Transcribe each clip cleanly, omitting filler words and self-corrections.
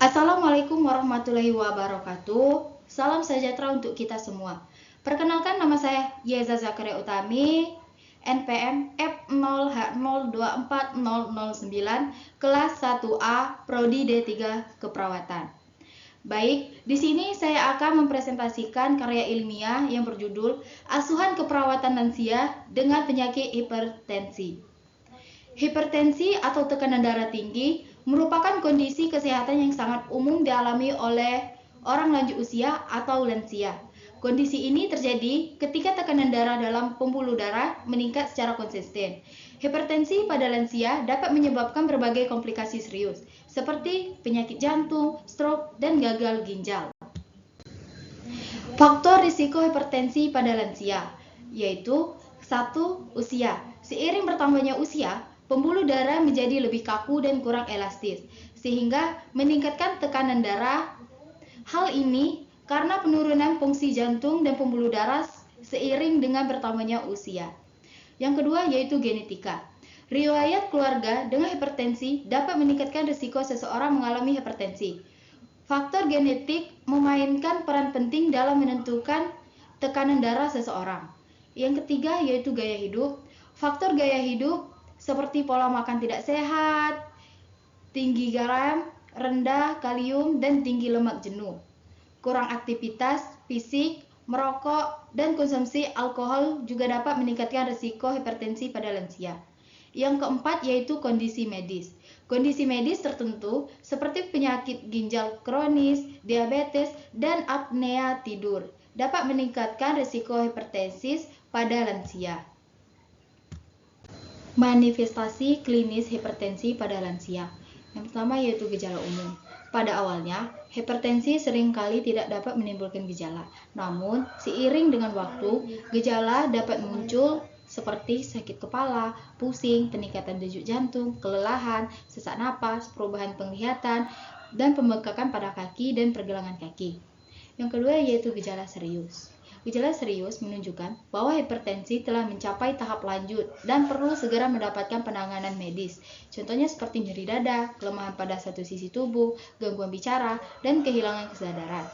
Assalamualaikum warahmatullahi wabarakatuh. Salam sejahtera untuk kita semua. Perkenalkan, nama saya Yeza Zakaria Utami, NPM F0H024009, kelas 1A, Prodi D3 Keperawatan. Baik, di sini saya akan mempresentasikan karya ilmiah yang berjudul Asuhan Keperawatan Lansia dengan Penyakit Hipertensi. Hipertensi atau tekanan darah tinggi merupakan kondisi kesehatan yang sangat umum dialami oleh orang lanjut usia atau lansia. Kondisi ini terjadi ketika tekanan darah dalam pembuluh darah meningkat secara konsisten. Hipertensi pada lansia dapat menyebabkan berbagai komplikasi serius, seperti penyakit jantung, stroke, dan gagal ginjal. Faktor risiko hipertensi pada lansia yaitu 1. Usia. Seiring bertambahnya usia, pembuluh darah menjadi lebih kaku dan kurang elastis, sehingga meningkatkan tekanan darah. Hal ini karena penurunan fungsi jantung dan pembuluh darah seiring dengan bertambahnya usia. Yang kedua yaitu genetika. Riwayat keluarga dengan hipertensi dapat meningkatkan risiko seseorang mengalami hipertensi. Faktor genetik memainkan peran penting dalam menentukan tekanan darah seseorang. Yang ketiga yaitu gaya hidup. Faktor gaya hidup seperti pola makan tidak sehat, tinggi garam, rendah kalium, dan tinggi lemak jenuh, kurang aktivitas fisik, merokok, dan konsumsi alkohol juga dapat meningkatkan risiko hipertensi pada lansia. Yang keempat yaitu kondisi medis. Kondisi medis tertentu seperti penyakit ginjal kronis, diabetes, dan apnea tidur dapat meningkatkan risiko hipertensi pada lansia. Manifestasi klinis hipertensi pada lansia. Yang pertama yaitu gejala umum. Pada awalnya, hipertensi seringkali tidak dapat menimbulkan gejala. Namun, seiring dengan waktu, gejala dapat muncul seperti sakit kepala, pusing, peningkatan denyut jantung, kelelahan, sesak napas, perubahan penglihatan, dan pembengkakan pada kaki dan pergelangan kaki. Yang kedua yaitu gejala serius. Gejala serius menunjukkan bahwa hipertensi telah mencapai tahap lanjut dan perlu segera mendapatkan penanganan medis. Contohnya seperti nyeri dada, kelemahan pada satu sisi tubuh, gangguan bicara, dan kehilangan kesadaran.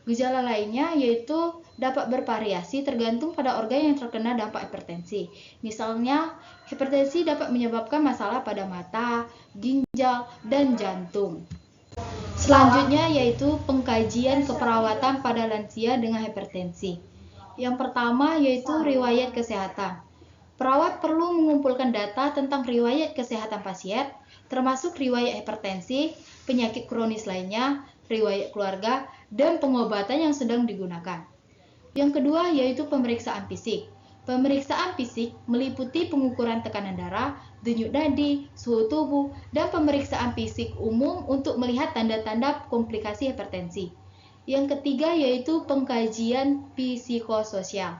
Gejala lainnya yaitu dapat bervariasi tergantung pada organ yang terkena dampak hipertensi. Misalnya, hipertensi dapat menyebabkan masalah pada mata, ginjal, dan jantung. Selanjutnya yaitu pengkajian keperawatan pada lansia dengan hipertensi. Yang pertama yaitu riwayat kesehatan. Perawat perlu mengumpulkan data tentang riwayat kesehatan pasien, termasuk riwayat hipertensi, penyakit kronis lainnya, riwayat keluarga, dan pengobatan yang sedang digunakan. Yang kedua yaitu pemeriksaan fisik. Pemeriksaan fisik meliputi pengukuran tekanan darah, denyut nadi, suhu tubuh, dan pemeriksaan fisik umum untuk melihat tanda-tanda komplikasi hipertensi. Yang ketiga yaitu pengkajian psikososial.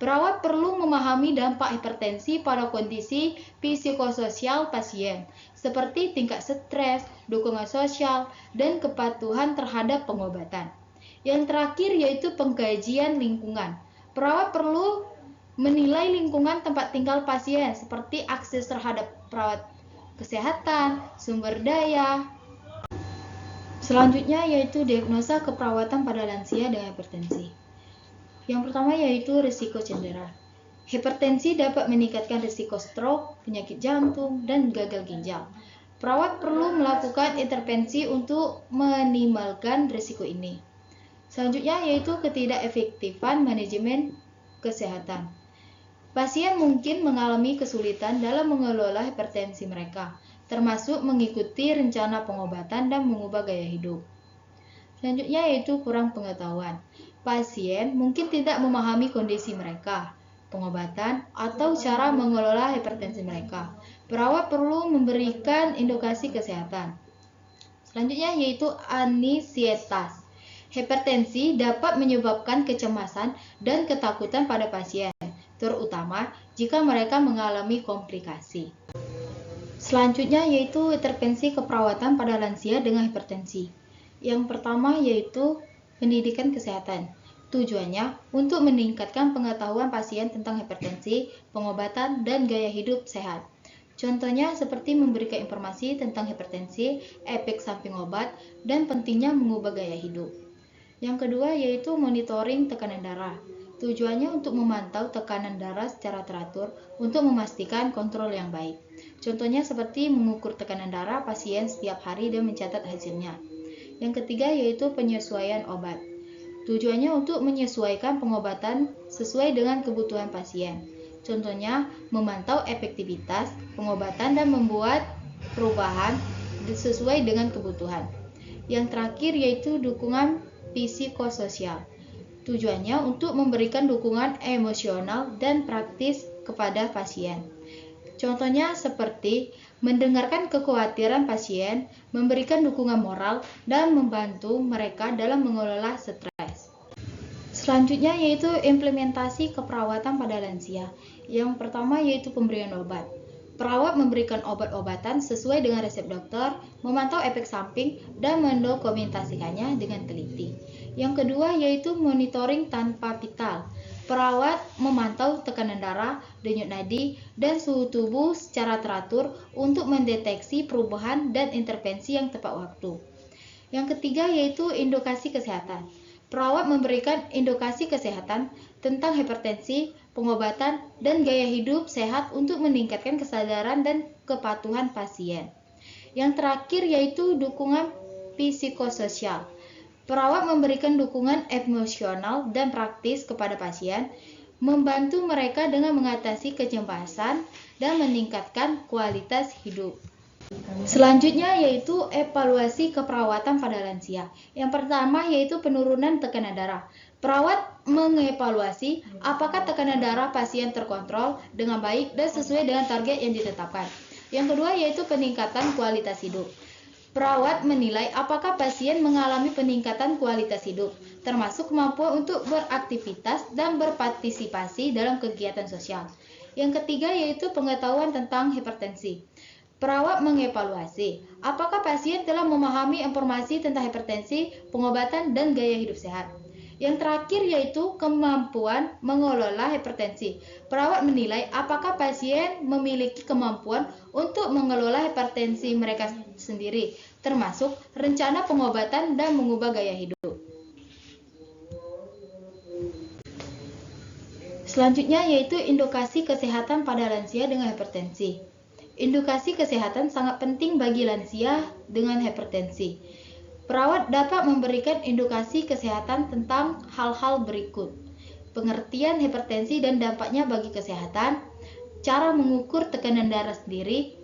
Perawat perlu memahami dampak hipertensi pada kondisi psikososial pasien, seperti tingkat stres, dukungan sosial, dan kepatuhan terhadap pengobatan. Yang terakhir yaitu pengkajian lingkungan. Perawat perlu menilai lingkungan tempat tinggal pasien seperti akses terhadap perawat kesehatan, sumber daya. Selanjutnya yaitu diagnosa keperawatan pada lansia dengan hipertensi. Yang pertama yaitu risiko cedera. Hipertensi dapat meningkatkan risiko stroke, penyakit jantung, dan gagal ginjal. Perawat perlu melakukan intervensi untuk meminimalkan risiko ini. Selanjutnya yaitu ketidakefektifan manajemen kesehatan. Pasien mungkin mengalami kesulitan dalam mengelola hipertensi mereka, termasuk mengikuti rencana pengobatan dan mengubah gaya hidup. Selanjutnya yaitu kurang pengetahuan. Pasien mungkin tidak memahami kondisi mereka, pengobatan, atau cara mengelola hipertensi mereka. Perawat perlu memberikan edukasi kesehatan. Selanjutnya yaitu ansietas. Hipertensi dapat menyebabkan kecemasan dan ketakutan pada pasien, terutama jika mereka mengalami komplikasi. Selanjutnya yaitu intervensi keperawatan pada lansia dengan hipertensi. Yang pertama yaitu pendidikan kesehatan. Tujuannya untuk meningkatkan pengetahuan pasien tentang hipertensi, pengobatan, dan gaya hidup sehat. Contohnya seperti memberikan informasi tentang hipertensi, efek samping obat, dan pentingnya mengubah gaya hidup. Yang kedua yaitu monitoring tekanan darah. Tujuannya untuk memantau tekanan darah secara teratur untuk memastikan kontrol yang baik. Contohnya seperti mengukur tekanan darah pasien setiap hari dan mencatat hasilnya. Yang ketiga yaitu penyesuaian obat. Tujuannya untuk menyesuaikan pengobatan sesuai dengan kebutuhan pasien. Contohnya, memantau efektivitas pengobatan dan membuat perubahan sesuai dengan kebutuhan. Yang terakhir yaitu dukungan psikososial. Tujuannya untuk memberikan dukungan emosional dan praktis kepada pasien. Contohnya seperti mendengarkan kekhawatiran pasien, memberikan dukungan moral, dan membantu mereka dalam mengelola stres. Selanjutnya yaitu implementasi keperawatan pada lansia. Yang pertama yaitu pemberian obat. Perawat memberikan obat-obatan sesuai dengan resep dokter, memantau efek samping, dan mendokumentasikannya dengan teliti. Yang kedua yaitu monitoring tanpa vital. Perawat memantau tekanan darah, denyut nadi, dan suhu tubuh secara teratur untuk mendeteksi perubahan dan intervensi yang tepat waktu. Yang ketiga yaitu edukasi kesehatan. Perawat memberikan edukasi kesehatan tentang hipertensi, pengobatan, dan gaya hidup sehat untuk meningkatkan kesadaran dan kepatuhan pasien. Yang terakhir yaitu dukungan psikososial. Perawat memberikan dukungan emosional dan praktis kepada pasien, membantu mereka dengan mengatasi kecemasan dan meningkatkan kualitas hidup. Selanjutnya yaitu evaluasi keperawatan pada lansia. Yang pertama yaitu penurunan tekanan darah. Perawat mengevaluasi apakah tekanan darah pasien terkontrol dengan baik dan sesuai dengan target yang ditetapkan. Yang kedua yaitu peningkatan kualitas hidup. Perawat menilai apakah pasien mengalami peningkatan kualitas hidup, termasuk kemampuan untuk beraktivitas dan berpartisipasi dalam kegiatan sosial. Yang ketiga yaitu pengetahuan tentang hipertensi. Perawat mengevaluasi apakah pasien telah memahami informasi tentang hipertensi, pengobatan, dan gaya hidup sehat. Yang terakhir yaitu kemampuan mengelola hipertensi. Perawat menilai apakah pasien memiliki kemampuan untuk mengelola hipertensi mereka sendiri, termasuk rencana pengobatan dan mengubah gaya hidup. Selanjutnya yaitu edukasi kesehatan pada lansia dengan hipertensi. Edukasi kesehatan sangat penting bagi lansia dengan hipertensi. Perawat dapat memberikan edukasi kesehatan tentang hal-hal berikut: pengertian hipertensi dan dampaknya bagi kesehatan, cara mengukur tekanan darah sendiri,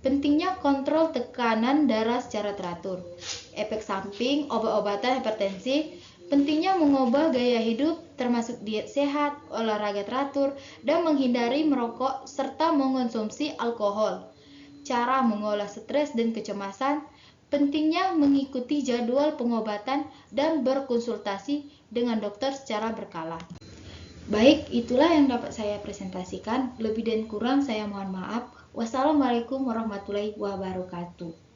pentingnya kontrol tekanan darah secara teratur, efek samping obat-obatan hipertensi, pentingnya mengubah gaya hidup termasuk diet sehat, olahraga teratur, dan menghindari merokok serta mengonsumsi alkohol. Cara mengolah stres dan kecemasan, pentingnya mengikuti jadwal pengobatan dan berkonsultasi dengan dokter secara berkala. Baik, itulah yang dapat saya presentasikan. Lebih dan kurang saya mohon maaf. Wassalamualaikum warahmatullahi wabarakatuh.